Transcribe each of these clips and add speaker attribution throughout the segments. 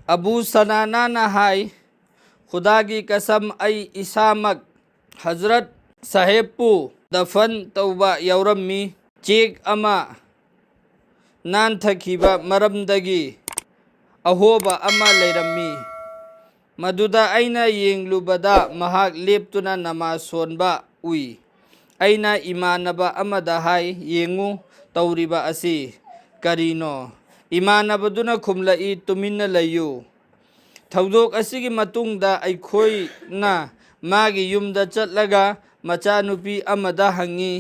Speaker 1: अबू सनाना हाय खुदा की कसम आई इसामक हजरत साहेबपू दफन तौबा यौरम्मी चेक अमा नानथखिबा मरमदगी अहोबा अमा लेरम्मी मदुदा अइना येंगलुबदा महाक लेप्तुना नमाज सोनबा उई अइना इमानबा अमदा हाय येंगु तौरिबा असि करीनो इमानबदुना खुमलाई तुमिन्ना लयु थौदोक असिगी मतुंगदा अइखोइना मागी युमदा चटलगा मचानुपी अमदा हंगी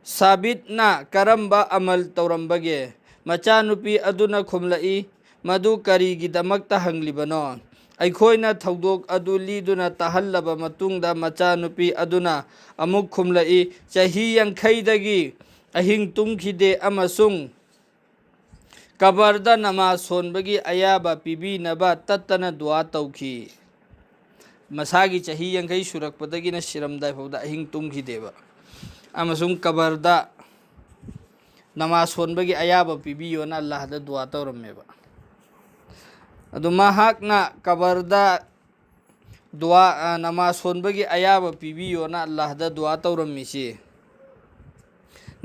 Speaker 1: साबितना करम्बा अमल तौरम्बगे मचानुपी अदुना खुमलाई मदु करीगिदमक्ता हंगलिबनो अइखोइना थौदोक अदु लीदुना तहल्लबा मतुंगदा मचानुपी अदुना अमुक खुमलाई चही यंखैदगी अहिंग तुंखिदे अमसुंग कबरदा नमाज सोनबगी अयाबा पीबीनबा तत्तना दुआ तौखी मसागी चही यंखै सुरकपदगिना सिरमदाय फौदा अहिंग तुंखिदेबा अमसुंग कबरदा नमाज सोनबगी अयाबा पीबियोना अल्लाहदा दुआ तौरमेबा अदु महाकना कबरदा दुआ नमाज सोनबगी अयाबा पीबियोना अल्लाहदा दुआ तौरमिसी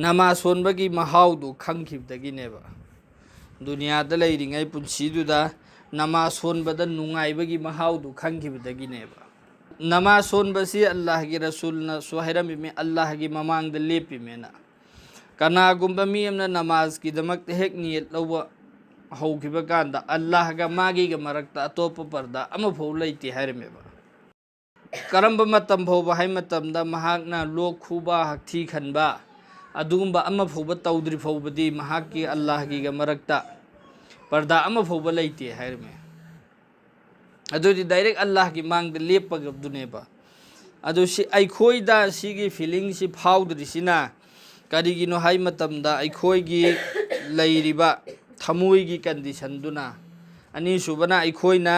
Speaker 1: नमाज सोनबगी महाउदु खंखिबदगिनेबा दुनियादा लैरिङै पुन्सिदुदा नमाज सोनबदा नुंगाइबगी महाउदु खंखिबदगिनेबा नमाज सोनबसी अल्लाह की रसूलना सुहाइरमिमे अल्लाह की ममांगदा लेपिमेना कनागुम्बा मी अमना नमाज की दमक हेक नियत लौबा हौखिबा कांदा अल्लाह का मागी का मरकता अतोप पर्दा अमफौ लैते हाइरमेबा करम्बा मतम फौबा हाइ मतमदा महाकना लोक खुबा हक्थि खनबा अदुगुम्बा अमफौबा तौद्रि फौबदी महाकी अल्लाह की का मरकता पर्दा अमफौबा लैते हाइरमे अदुदी डायरेक्ट अल्लाह की मांगदा लेपगबदुनेबा अदु सि अइखोइदा सिगी फीलिंग सि फाउद्रिसिना करिगिनो हाइ मतमदा अइखोइगी लैरिबा थमुइगी कंडीशन दुना अनि सुबना अइखोइना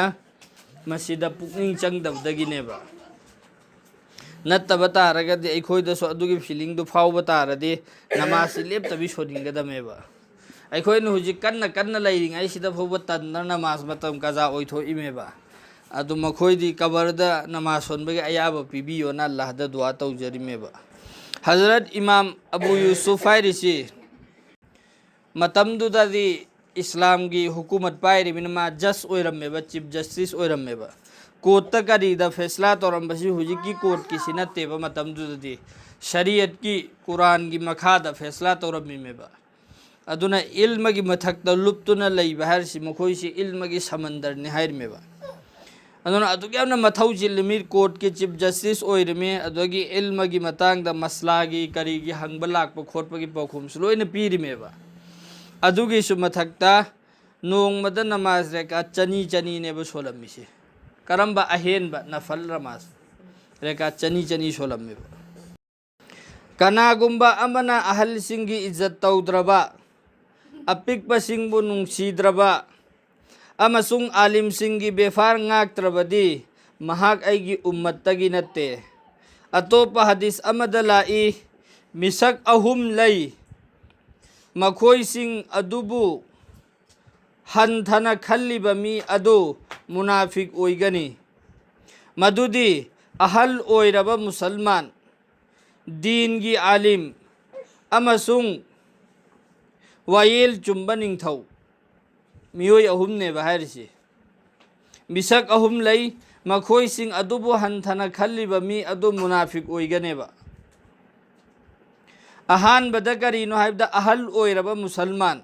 Speaker 1: मसिदा पुकनिंग चंगदबदगिनेबा नत्तबा तारगदि अइखोइदसो अदुगी फीलिंग दु फाउबा तारदि नमाज लेपतबि सोनिंगदमेबा अइखोइना हुजि कन्ना कन्ना लैरिङै सिदा फौबा तन्ना नमाज मतम कजा ओइथो इमेबा अदु मखोइदि कबरदा नमाज सोनबगी अयाबा पीबियोना अल्लाहदा दुआ तौजरिमेबा हजरत इमाम अबू यूसुफ हाइरिसि मतमदुदादि इस्लाम की हुकूमत पाइरिबिन मा जज ओइरमेबा चीफ जस्टिस ओइरमेबा कोर्ट करीदा फैसला तौरम्बसी हुजिकी कोर्ट की सिनतेबा मतमदुदादि शरीयत की कुरान की मखादा फैसला तौरमिमेबा अदुना इल्म की मथक्ता लुप्तुना लैबा हारिसि मखोइसि इल्म की समंदर नि हाइरमेबा अदुना अदुगी यामना मथौ जिल्लिमि कोर्ट के चीफ जस्टिस ओइरमे अदुगी इल्म की मतांगदा मसला की करीगी हंगबा लाकपा खोटपगी पाउखुमसु लोइना पीरिमेबा अदुगी सु मथक्ता नोंगमदा नमाज रेका चनी चनी नेबा सोलमिसे करम्बा अहेनबा नफल नमाज रेका चनी चनी सोलमेबा कनागुम्बा अमना अहल सिंगी इज्जत तौद्रबा अपिकपा सिंगबु नुंगसीद्रबा अमसुंग आलिम सिंगी बेफार ngaktrabadi mahak aigi ummattagi natte atopa hadis amada lai misak ahum lay makhoi sing adubu hanthana khalliba mi adu munafik oigani madudi ahal oiraba musalman din gi alim amasung wayel chumba ningthau मियोय अहुम ने बाहरसी मिसक अहुम लई मखोई सिंग अदुबो हंथना खल्लिबा मी अदु मुनाफिक ओइगनेबा अहान बदा करीनो हाइबदा अहल ओइरबा मुसलमान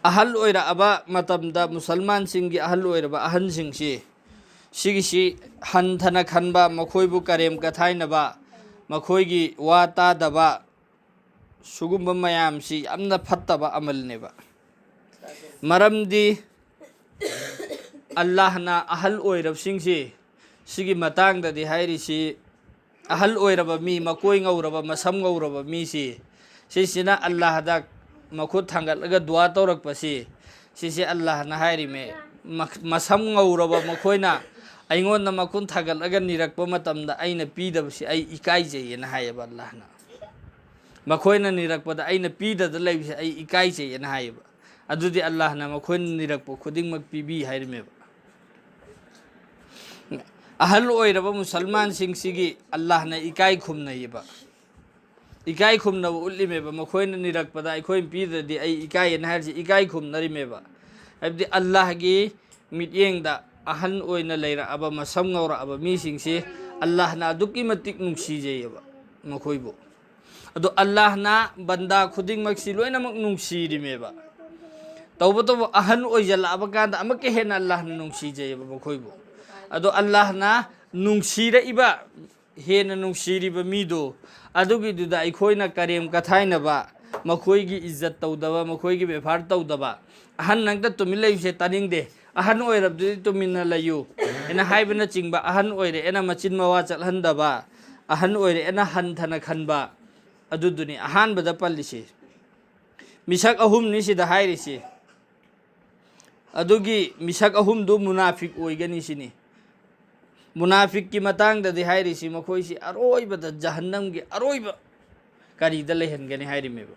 Speaker 1: अहल ओइरा अबा मतमदा मुसलमान सिंगी अहल ओइरबा अहन सिंगसी सिगिसी हंथना खनबा मखोइबु करेम कथाइनबा मखोइगी वा तादबा सुगुम्बा मयामसी यामना फत्तबा अमलनेबा मरमदी अल्लाहना अहल ओइरबसिंगसी सिगी मतांगददि हाइरिसी अहल ओइरबा मी मकोइ ngौरबा मसम ngौरबा मीसी सिसिना अल्लाहदा मखुत थांगलगा दुआ तौरकपसी सिसी अल्लाहना हाइरिमे मसम ngौरबा मखोइना अइंगोन मखुन थागलगा निरकपा मतमदा अइना पीदबसी अइ इकाइजेयना हायबा अल्लाहना मखोइना निरकपदा अइना पीददा लैबसी अइ इकाइजेयना हायबा अदुदी अल्लाह ना मखोइन निरक्पो खुदिंग मक पीबी हाइरमेबा अहल ओइरबा मुसलमान सिंगसिगी अल्लाह ना इकाई खुमनयबा इकाई खुमनब उल्लिमेबा मखोइन निरक्पदा अखोइन पीददी आई इकाई न हारसि इकाई खुमनरिमेबा हबदि अल्लाह गी मित्येंगदा अहल ओइना लेरा अबा मसम ngौरा अबा मी सिंगसे अल्लाह ना दुकी मतिक नुंगसीजेयबा मखोइबो अदो अल्लाह ना बंदा खुदिंग मक्सी लोइना मक नुंगसीरिमेबा तौबो तो अहल ओइजला अबा कांदा अमके हेना अल्लाह ना नुंगसीजेयबा मखोइबो अदो अल्लाह ना नुंगसीरइबा हेना नुंगसीरिबा मीदो अदुगी दुदा अखोइना करेम कथाइनबा मखोइगी इज्जत तौदबा मखोइगी व्यवहार तौदबा अहन नंगदा तुमिलैसे तानिंगदे अहन ओइरबदुदी तुमिना लयु एना हाइबना चिंगबा अहन ओइरे एना मचिन मवा चलहंदबा अहन ओइरे एना हनथना खनबा अदुदुनी अहानबदा पल्लिसे मिसक अहुम निसिदा हाइरिसे अदुगी मिसक अहुम दु मुनाफिक ओइगनी सिनी मुनाफिक की मतंगददी हाइरिसी मखोइसी अरोइबदा जहन्नम की अरोइबा करीदा लेहनगनी हाइरिमेबा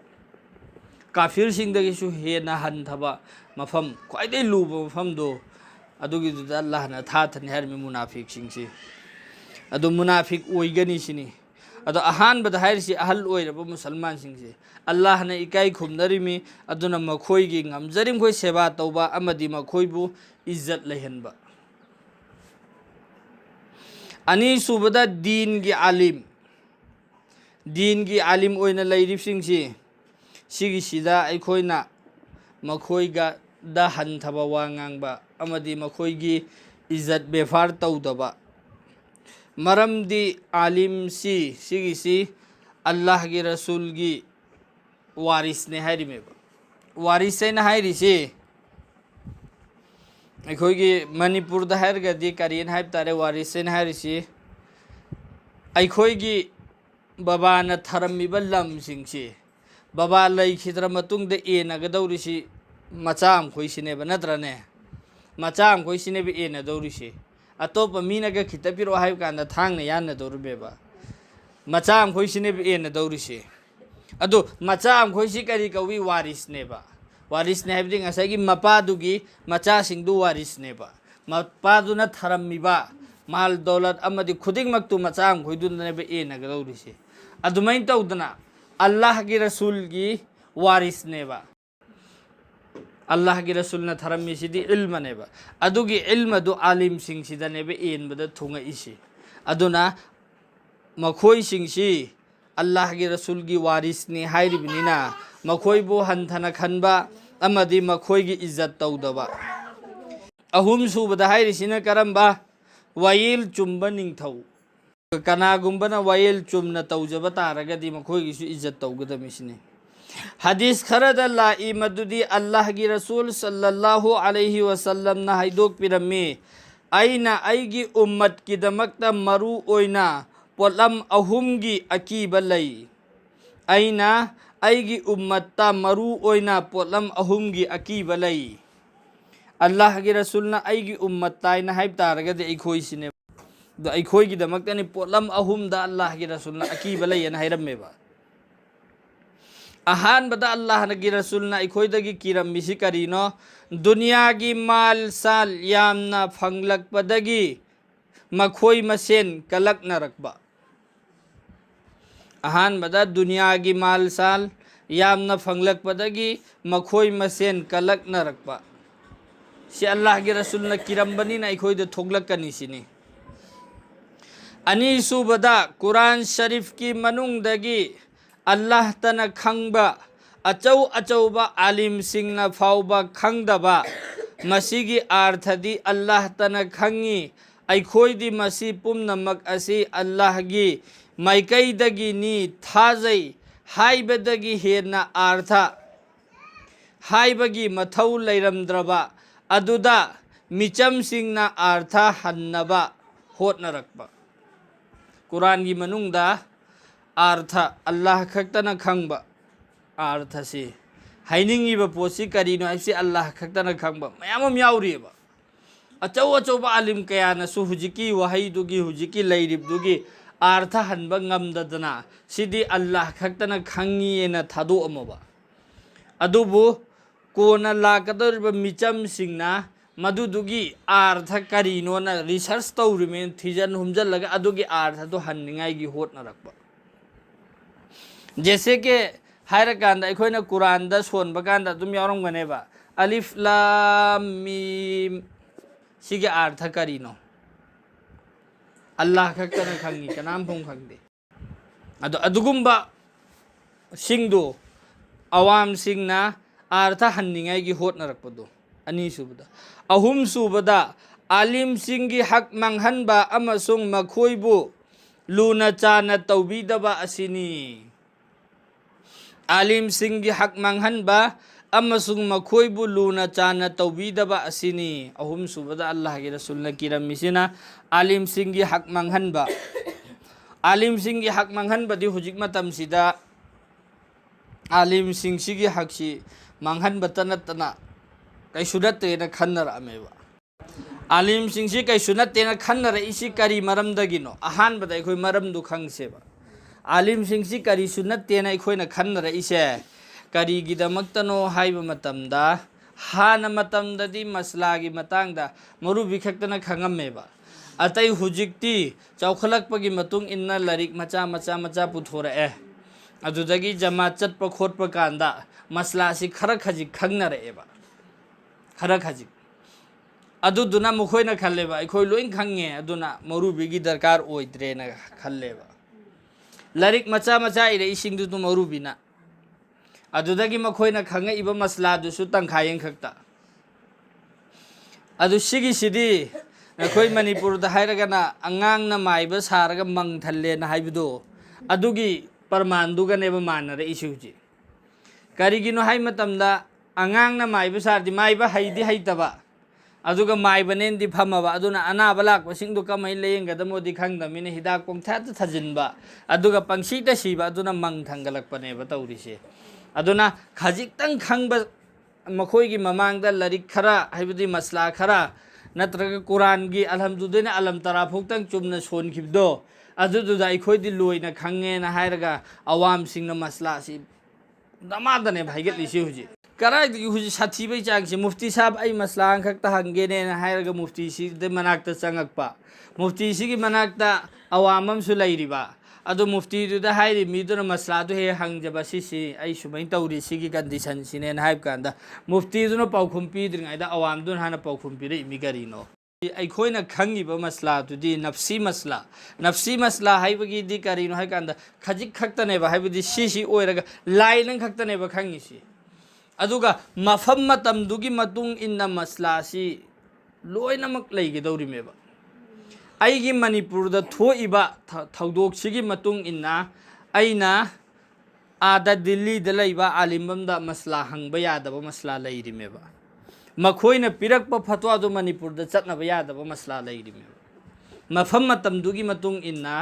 Speaker 1: काफिर सिंगदगिसु हेना हनथबा मफम ख्वाइदे लुबा मफम दो अदुगी दुदा अल्लाह ना थाथन हाइरमे मुनाफिक सिंगसे अदु मुनाफिक ओइगनी सिनी अदो अहानबदा हाइरिसी अहल ओइरबा मुसलमान सिंगसे अल्लाह ना इकाई खुमनरिमी अदुना मखोइगी ngamjarim khoi सेवा तौबा अमदी मखोइबु इज्जत लेहनबा अनि सुबदा दीन की आलिम ओइना लैरिब सिंगसी सिगिसिदा अखोइना मखोइगा दा हनथबा वांगांबा अमदी मखोइगी इज्जत बेफार तौदबा मरमदी आलिम सिगिसी अल्लाह की रसूल की वारिस ने हाइरिमेबा वारिस ने हाइरिसे अखोइगी मणिपुर दा हाइरगदी करियन हाइब तारे वारिस ने हाइरिसे अखोइगी बाबा न थरमिबा लम सिंगसे बाबा लैखिद्र मतुंगदे एनगदौरिसी मचाम खोइसिनेबा नत्रने मचाम खोइसिनेबा एनदौरिसे अतोप मीनगा खितपिरो हाइब कांदा थांगने यान दौरबेबा मचाम खोइसिनेबा एनदौरिसे अदो मचाम खोइसि करी कवि वारिसनेबा वारिसने हाइबदि ngसाइगी मपादुगी मचा सिंगदु वारिसनेबा मपादुना थरमिबा माल दौलत अमदि खुदिंग मक्तु मचाम खोइदुनेबा एनगदौरिसे अदुमैन तौदना अल्लाह की रसूल की वारिसनेबा अल्लाह की रसूल न थरमिसिदि इल्मनेबा अदुगी इल्मदु आलिम सिंगसिदनेबा एनबदा थुंगा इसी अदुना मखोइ सिंगसी अल्लाह की रसूल की वारिसने हाइरिबिनिना मखोइबु हनथना खनबा अमदि मखोइगी इज्जत तौदबा अहुम सुबदा हाइरिसिना करम्बा वाइल चुम्बा निंगथौ कनागुम्बना वाइल चुमना तौजबा तारगदि मखोइगिसु इज्जत तौगदमिसिने हदीस खरद लाई मदुदी अल्लाह की रसूल सल्लल्लाहु अलैहि वसल्लम ना हाइदोक पिरम्मी आइना आइगी उम्मत की दमकता मरु ओइना पोलम अहुमगी अकीबा लई आइना आइगी उम्मत्ता मरु ओइना पोलम अहुमगी अकीबा लई अल्लाह की रसूल ना आइगी उम्मत्ता आइना हाइब तारगदि अखोइसिने दो अखोइगी दमकतानि पोलम अहुमदा अल्लाह की रसूल ना अकीबा लई ना हाइरम्मेबा अहानबदा अल्लाह की रसूल ना अखोइदगी किरम्मिसि करिनो दुनिया की माल साल यामना फंगलकपदगी मखोइ मसेन कलकनरकबा अहानबदा दुनिया की माल साल यामना फंगलकपदगी मखोइ मसेन कलकनरकबा से अल्लाह की रसूल ना किरम्बनी ना अखोइद थोगलकनी सिनी अनि सुबदा कुरान शरीफ की मनुंगदगी अल्लाह तना खंगबा अचौ अचौबा आलिम सिंगना फाउबा खंगदबा मसीगी आर्थदी अल्लाह तना खंगी अखोइदी मसी पुमनमक असि अल्लाह की माइकैदगी नि थाजै हाइबदगी हेना आर्थ हाइबगी मथौ लैरमद्रबा अदुदा मिचम सिंगना आर्थ हन्नबा होटनरकबा कुरान की मनुंगदा आर्थ अल्लाह खक्तना खंगबा आर्थ से हाइनिंगिबा पोसी करिनो हाइसे अल्लाह खक्तना खंगबा मयामम याउरिबा अचौ अचौबा आलिम कयानसु हुजिकी वहाइदुगी हुजिकी लैरिबदुगी आर्थ हनबा ngamdadana सिदी अल्लाह खक्तना खंगीना थादोअमबा अदुबु कोना लाकदौरिबा मिचमसिंगना मधुदुगी अर्थ करीनोना रिसर्च तौरिमेन थिजन हुमजलगा अदुगी अर्थ तो हन्निंगाई होटनरकबा जैसे कि हायरकांदा अखोइना कुरानदा सोनबकांदा तुम यावरमगनेबा अलिफ लाम मीम सिगे अर्थ करीनो अल्लाह खक्तना खंगी कनाम फुंग खंगदे अदुगुम्बा सिंगदो अवाम सिंगना अर्थ हन्निंगाई होटनरकबदो अनी सुबदा अहुम सुबदा आलिम सिंगी हक मंगहनबा अमसुंग मखोइबु लूना चाना तौबीदबा असिनी आलिम सिंगी हक मंगहनबा अमसुंग मखोइबु लूना चाना तौबीदबा असिनी अहुम सुबदा अल्लाह के रसूलना किरमिसिना आलिम सिंगी हक मंगहनबा आलिम सिंगी हक मंगहनबदी हुजिक मतमसिदा आलिम सिंगी हकसी मंगहनबता नतना कैसु नत्तेना खन्नरअमेबा आलिम सिंगसी कैसु नत्तेना खन्नरइसी करी मरमदगिनो अहानबदा अखोइ मरमदु खंगसेबा आलिम सिंगसी करीसु नत्तेना अखोइना खन्नरइसे करीगिदमक्तनो हाइबा मतमदा हाना मतमददी मसलागी मतांगदा मरुबी खक्तना खंगमेबा अतै हुजिक्ति चौखलकपगी मतुंग इन्ना लरिक मचा मचा मचा पुथोरए अदुदगी जमा चटप खोटप कांदा मसलासी खरा खजिक खंगनरएबा खरा खजिक अदुदुना मुखोइना खल्लेबा अखोइ लोइन खंगे अदुना मरुबीगी दरकार ओइद्रेना खल्लेबा लरिक मचा मचा इरे इसिंगदु तु मरुबीना अदुदगी मखोइना खंगे इबा मसलादुसु तंखायें खक्ता अदु सिगिसिदी अखोइ मणिपुरदा हाइरगना अंगांगना माइबा सारगा मंगथल्लेना हाइबदो अदुगी परमानदुगनेबा मानरे इसुजी करिगिनो हाइ मतमदा अंगांगना माइबा सारदि माइबा हाइदि हाइतबा अदुगा माइबनेंदि फमबा अदुना अनाबा लाकबसिंदु कमै लेंगदमोदि खंगदमिने हिदाक पोंथात थजिनबा अदुगा पंगसीता सिबा अदुना मंग थंगलकपनेबा तौरिसे अदुना खजिक्तंग खंगबा मखोइगी ममांगदा लरिक खरा हाइबदि मसला खरा नत्रगा कुरानगी अलहमदुलिल्लाह अलम तरा फोक्तंग चुमना सोनखिबदो अदुदुदा अखोइदि लोइना खंगेना हाइरगा अवाम सिंगना मसलासी दमादने भाइगतलिसे हुजी कराइदगी हुजी साथीबै चांगसे मुफ्ती साहब आई मसला खक्ता हंगेने हाइरगा मुफ्ती सिदे मनाक्ता चंगकपा मुफ्ती सिगी मनाक्ता अवाममसु लैरिबा अदो मुफ्ती दुदा हाइरि मिदुना मसला दु हे हंगजबा सिसि आई सुमै तौरि सिगी कंडीशन सिने हाइब कांदा मुफ्ती दुना पाउखुम पिद्रिङाइदा अवाम दुना हाना पाउखुम पिरे इमि गरिनो अखोइना खंगिबा मसला दुदी नफ्सी मसला हाइबगी दि करिनो हाइ कांदा खजिक खक्तनेबा हाइबदी सिसि ओइरगा लाइनं खक्तनेबा खंगिसि अदुगा मफम मतमदुगी मतुंग इन्ना मसलासी लोइनमक लैगेदौरिमेबा आइगी मणिपुरदा थोइबा थौदोकसिगी मतुंग इन्ना आइना आदा दिल्लीदा लैबा आलिमबमदा मसला हंगबा यादबा मसला लैरिमेबा मखोइना पिरकपा फतवादो मणिपुरदा चटनबा यादबा मसला लैरिमेबा मफम मतमदुगी मतुंग इन्ना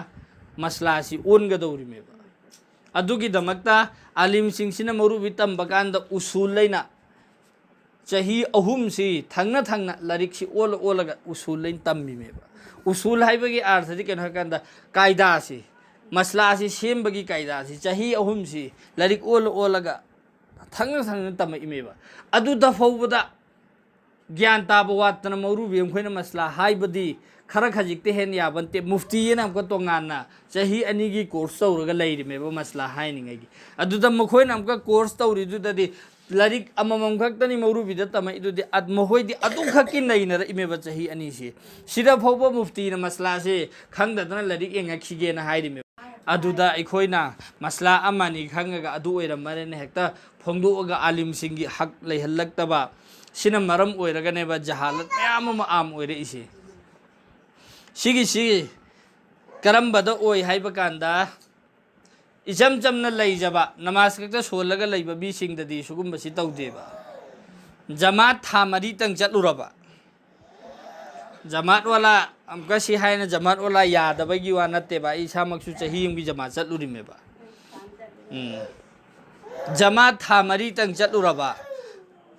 Speaker 1: मसलासी ओनगदौरिमेबा अदुगी दमक्ता आलिम सिंगसिना मरुबी तंबकांदा उसूल लैना चाही अहुमसी थंगना थंगना लरिकसी ओल ओलगा उसूल लैन तम्बिमेबा उसूल हाइबगी अर्थदि केनो हकंदा कायदासी मसलासी सेमबगी कायदासी चाही अहुमसी लरिक ओल ओलगा थंगना थंगना तमइमेबा अदुदा फौबदा ज्ञान ताबा वातना मरुबी अमखोइना मसला हाइबदी खरा खजिकते हेन याबनते मुफ्ती येना हमको तोंगाना चाही अनिगी कोर्स तौरगा लैरिमेबा मसला हाइनिंगगी अदुदा मखोइना हमका कोर्स तौरिदुददि लरिक अममम खक्तनी मरुबीदा तमइदुदि मखोइदि अदु खक्कि नैनर इमेबा चाही अनिसी सिदा फौबा मुफ्तीना मसलासे खंगदना लरिक एंगखिगेना हाइरिमेबा अदुदा अखोइना मसला अमानी खंगगा अदु ओइरमरेने हेक्ता फोंदोगा आलिम सिंगी हक लैहल्लक्तबा सिना मरम ओइरगनेबा जहालत मयाम आम ओइरे इसे सिगी करम्बदा ओइ हाइबा कांदा इचम चमना लैजबा नमाज खक्ता सोलगा लैबा बिसिंगददि सुगुम्बसि तौदेबा जमात था मरी तंग चलुरबा जमात वाला अमकसी हाइना जमात वाला यादबगी वा नत्तेबा इसामक्सु चाही यमगी जमात चलुरिमेबा जमात था मरी तंग चलुरबा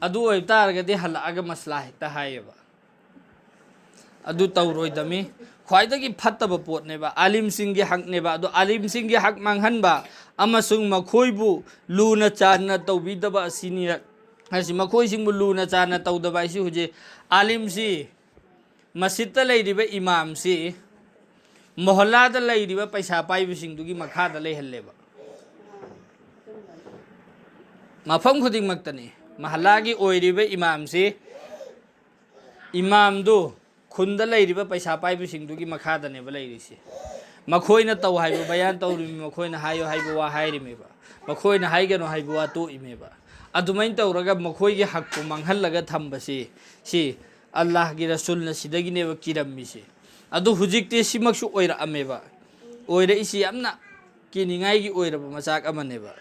Speaker 1: अदु ओइतारगदि हलागा मसला हेक्ता हाइबा अदु तौरोइदमी ख्वाइदगी फत्तबा पोटनेबा आलिम सिंगी हकनेबा अदु आलिम सिंगी हक मांगहनबा अमसुंग मखोइबु लूना चाना तौबीदबा असिनी ꯍꯥꯏꯁꯤ ꯃꯈꯣꯏꯁꯤꯡꯕꯨ ꯂꯨꯅ ꯆꯥꯟꯅ ꯇꯧꯗꯕ ꯍꯥꯏꯁꯤ ꯍꯧꯖꯤꯛ ꯑꯥꯂꯤꯝꯁꯤ ꯃꯁꯖꯤꯠꯇ ꯂꯩꯔꯤꯕ ꯏꯃꯥꯝꯁꯤ ꯃꯣꯍꯜꯂꯥꯗ ꯂꯩꯔꯤꯕ ꯄꯩꯁꯥ ꯄꯥꯏꯕꯁꯤꯡꯗꯨꯒꯤ ꯃꯈꯥꯗ ꯂꯩꯍꯜꯂꯦꯕ ꯃꯐꯝ ꯈꯨꯗꯤꯡꯃꯛꯇꯅꯤ ꯃꯍꯜꯂꯥꯒꯤ ꯑꯣꯏꯔꯤꯕ ꯏꯃꯥꯝꯁꯤ ꯏꯃꯥꯝꯗꯨ ꯈꯨꯟꯗ ꯂꯩꯔꯤꯕ ꯄꯩꯁꯥ ꯄꯥꯏꯕꯁꯤꯡꯗꯨꯒꯤ ꯃꯈꯥꯗꯅꯦꯕ ꯂꯩꯔꯤꯁꯤ ꯃꯈꯣꯏꯅ ꯇꯧ ꯍꯥꯏꯕ ꯕꯌꯥꯟ ꯇꯧꯔꯤꯃꯤ ꯃꯈꯣꯏꯅ ꯍꯥꯏꯌꯣ ꯍꯥꯏꯕ ꯋꯥ ꯍꯥꯏꯔꯤꯃꯦꯕ ꯃꯈꯣꯏꯅ ꯍꯥꯏꯒꯅꯨ ꯍꯥꯏꯕ ꯋꯥ ꯇꯣꯛꯏꯃꯦꯕ ꯑꯗꯨꯃꯥꯏꯅ ꯇꯧꯔꯒ ꯃꯈꯣꯏꯒꯤ ꯍꯛꯄꯨ ꯃꯥꯡꯍꯜꯂꯒ ꯊꯝꯕꯁꯤ ꯁꯤ ꯑꯜꯂꯥꯍꯒꯤ ꯔꯁꯨꯜꯅ ꯁꯤꯗꯒꯤꯅꯦꯕ ꯀꯤꯔꯝꯃꯤꯁꯤ ꯑꯗꯨ ꯍꯧꯖꯤꯛꯇꯤ ꯁꯤꯃꯛꯁꯨ ꯑꯣꯏꯔꯛꯑꯝꯃꯦꯕ ꯑꯣꯏꯔꯛꯏꯁꯤ ꯌꯥꯝꯅ ꯀꯤꯅꯤꯡꯉꯥꯏꯒꯤ ꯑꯣꯏꯔꯕ ꯃꯆꯥꯛ ꯑꯃꯅꯦꯕ